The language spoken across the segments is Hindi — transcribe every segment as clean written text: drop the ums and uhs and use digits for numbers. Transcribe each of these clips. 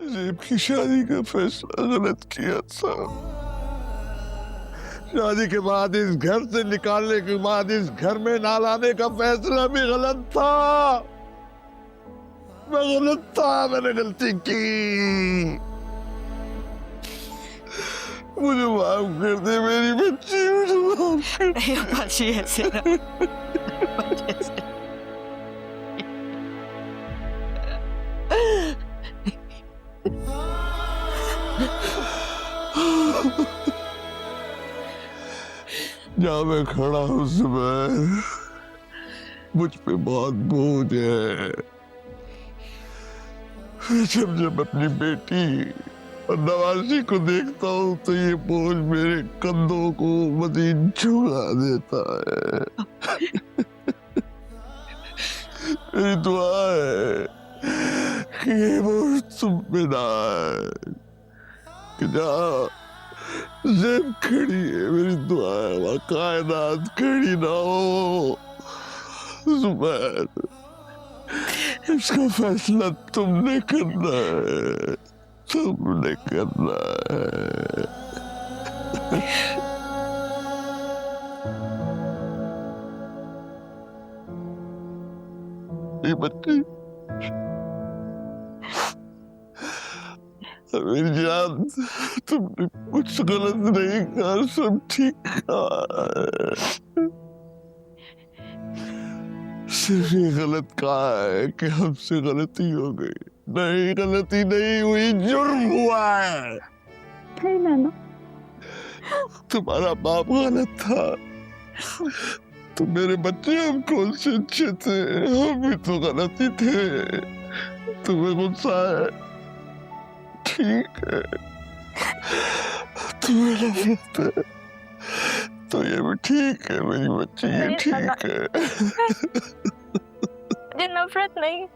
जेब की शादी का फैसला गलत किया था। शादी के बाद इस घर से निकालने के बाद इस घर में ना लाने का फैसला भी गलत था। मैं गलत था, मैंने गलती की। मुझे माफ कर दे मेरी बच्ची, मुझे माफ कर दे। अप्पाजी ऐसे ना, अप्पाजी ऐसे। जहाँ मैं खड़ा हूँ जुबैर, मुझ पे बहुत बोझ है। जब जब अपनी बेटी और नवाशी को देखता हूँ तो ये बोझ मेरे कंधों को मजीद झुका देता है। मेरी दुआ है कि ये बोझ तुम पे ना आए, कि जहाँ जेब खड़ी है मेरी दुआ है वहाँ कायनात खड़ी ना हो। जुबैर, इसका फैसला तुमने करना है, तुमने करना है। ये बच्ची, मेरी जान, तुमने कुछ गलत नहीं कहा, सब ठीक कहा है। सिर्फ ये गलत कहा है कि हमसे गलती हो गई। नहीं, गलती नहीं हुई, जुर्म हुआ है। नहीं नाना, तुम्हारा बाप गलत था। तुम मेरे बच्चे हम कौन से अच्छे थे, हम भी तो गलत ही थे। तुम्हें गुस्सा है, ठीक है। तुम्हें नफरत है तो ये भी ठीक है मेरी बच्ची, ये ठीक है। मुझे नफरत नहीं।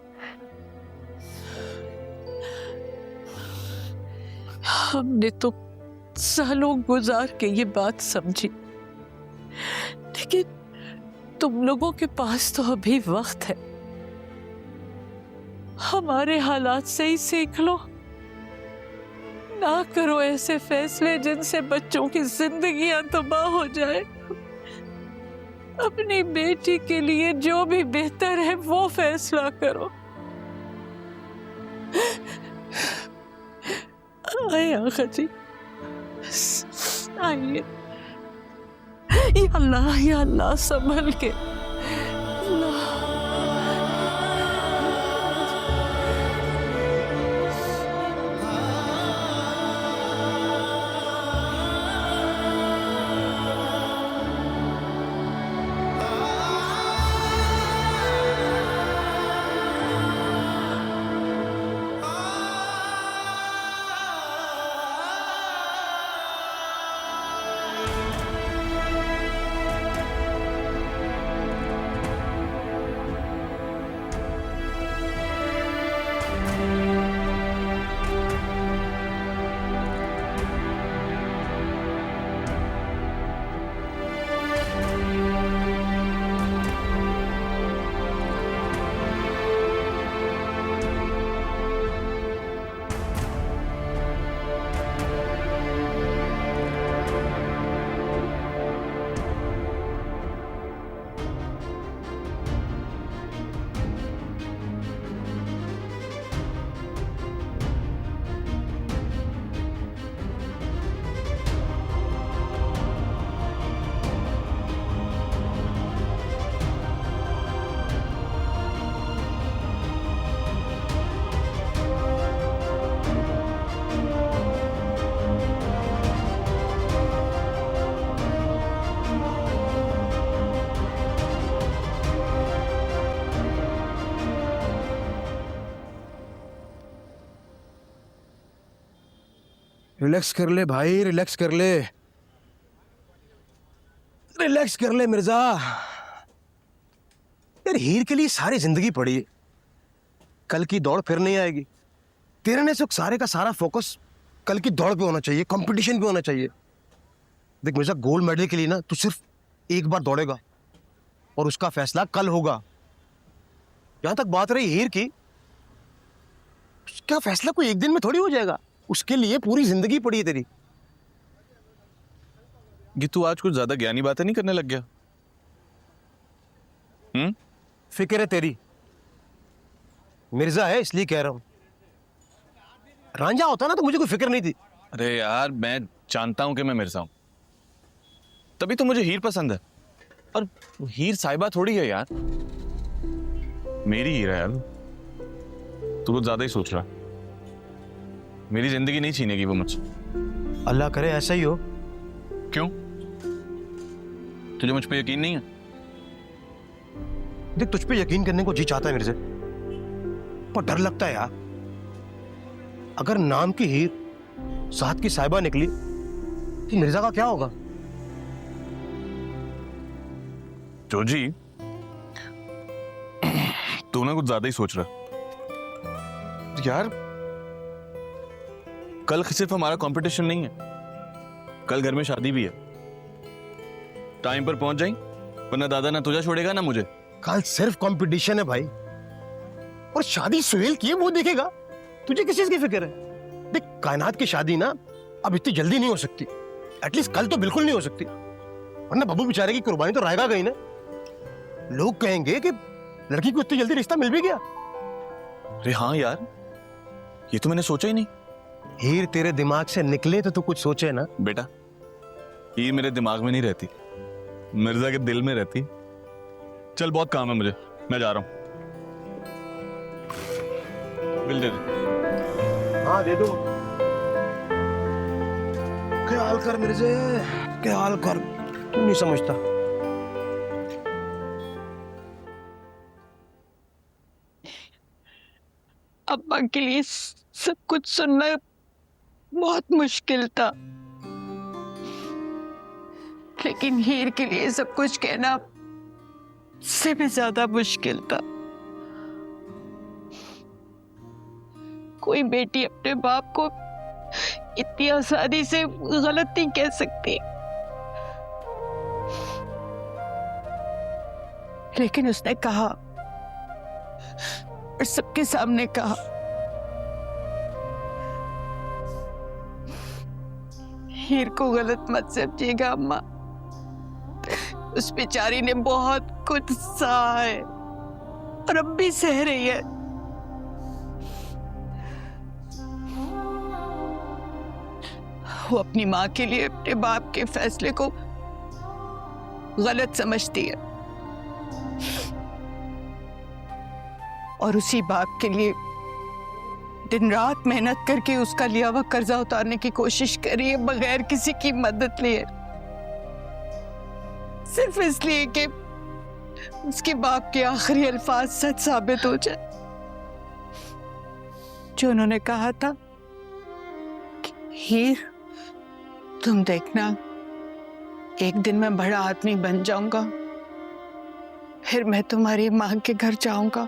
हमने तो सालों गुजार के ये बात समझी, लेकिन तुम लोगों के पास तो अभी वक्त है। हमारे हालात से ही सीख लो। ना करो ऐसे फैसले जिनसे बच्चों की जिंदगियां तबाह हो जाए। अपनी बेटी के लिए जो भी बेहतर है वो फैसला करो। आइए आका जी, आइए। या अल्लाह संभल के। अल्लाह। रिलैक्स कर ले भाई, रिलैक्स कर ले, रिलैक्स कर ले मिर्जा। यार हीर के लिए सारी जिंदगी पड़ी है, कल की दौड़ फिर नहीं आएगी। तेरे ने सारे का सारा फोकस कल की दौड़ पे होना चाहिए, कंपटीशन पे होना चाहिए। देख मिर्जा, गोल्ड मेडल के लिए ना तू सिर्फ एक बार दौड़ेगा और उसका फैसला कल होगा। जहां तक बात रही हीर की, उसका फैसला कोई एक दिन में थोड़ी हो जाएगा, उसके लिए पूरी जिंदगी पड़ी है तेरी। ये तू आज कुछ ज्यादा ज्ञानी बातें नहीं करने लग गया? फिक्र है तेरी, मिर्जा है इसलिए कह रहा हूं। रांझा होता ना तो मुझे कोई फिक्र नहीं थी। अरे यार, मैं जानता हूं कि मैं मिर्जा हूं, तभी तो मुझे हीर पसंद है। और हीर साहिबा थोड़ी है यार, मेरी हीर है यार। तू कुछ ज्यादा ही सोच रहा है। मेरी जिंदगी नहीं छीनेगी वो मुझसे। अल्लाह करे ऐसा ही हो। क्यों? तुझे मुझ पे यकीन नहीं है? देख, तुझ पे यकीन करने को जी चाहता है मेरे से, पर डर लगता है यार। अगर नाम की हीर साथ की साहिबा निकली तो मिर्जा का क्या होगा? जोजी, तू ना कुछ ज्यादा ही सोच रहा है यार। कल सिर्फ हमारा कंपटीशन नहीं है, कल घर में शादी भी है। टाइम पर पहुंच जाएं, वरना दादा ना तुझे छोड़ेगा ना मुझे। कल सिर्फ कंपटीशन है भाई, और शादी सुहेल की है, वो देखेगा। तुझे किस चीज की फिक्र है? देख, कायनात की शादी ना अब इतनी जल्दी नहीं हो सकती, एटलीस्ट कल तो बिल्कुल नहीं हो सकती, वरना बाबू बेचारे की कुर्बानी तो रहेगा गई ना। लोग कहेंगे कि लड़की को इतनी जल्दी रिश्ता मिल भी गया। अरे हाँ यार, ये तो मैंने सोचा ही नहीं। हीर तेरे दिमाग से निकले तो तू कुछ सोचे ना। बेटा, हीर मेरे दिमाग में नहीं रहती, मिर्जा के दिल में रहती। चल, बहुत काम है मुझे, मैं जा रहा हूं। बिल दे दे। हाँ दे दो। क्या हाल कर मिर्जे, क्या हाल कर, तू नहीं समझता। अम्मा के लिए सब कुछ सुनना बहुत मुश्किल था, लेकिन हीर के लिए सब कुछ कहना उससे भी ज्यादा मुश्किल था। कोई बेटी अपने बाप को इतनी आसानी से गलत नहीं कह सकती, लेकिन उसने कहा, और सबके सामने कहा, हीर को गलत मत समझिएगा अम्मा, उस बेचारी ने बहुत कुछ सहा है और अब भी सह रही है। वो अपनी माँ के लिए अपने बाप के फैसले को गलत समझती है, और उसी बाप के लिए दिन रात मेहनत करके उसका लिया हुआ कर्जा उतारने की कोशिश कर रही है, बगैर किसी की मदद लिए, सिर्फ इसलिए कि उसके बाप के आखिरी अल्फाज सच साबित हो जाए, जो उन्होंने कहा था कि हीर, तुम देखना, एक दिन मैं बड़ा आदमी बन जाऊंगा, फिर मैं तुम्हारी मां के घर जाऊंगा,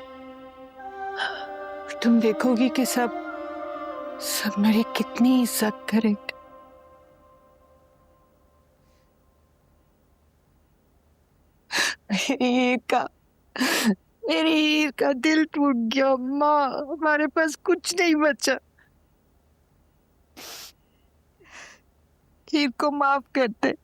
तुम देखोगी कि सब मेरी कितनी इज्जत करेंगे। मेरी हीर का दिल टूट गया अम्मा, हमारे पास कुछ नहीं बचा। हीर को माफ कर दे।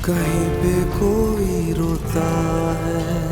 कहीं पे कोई रोता है।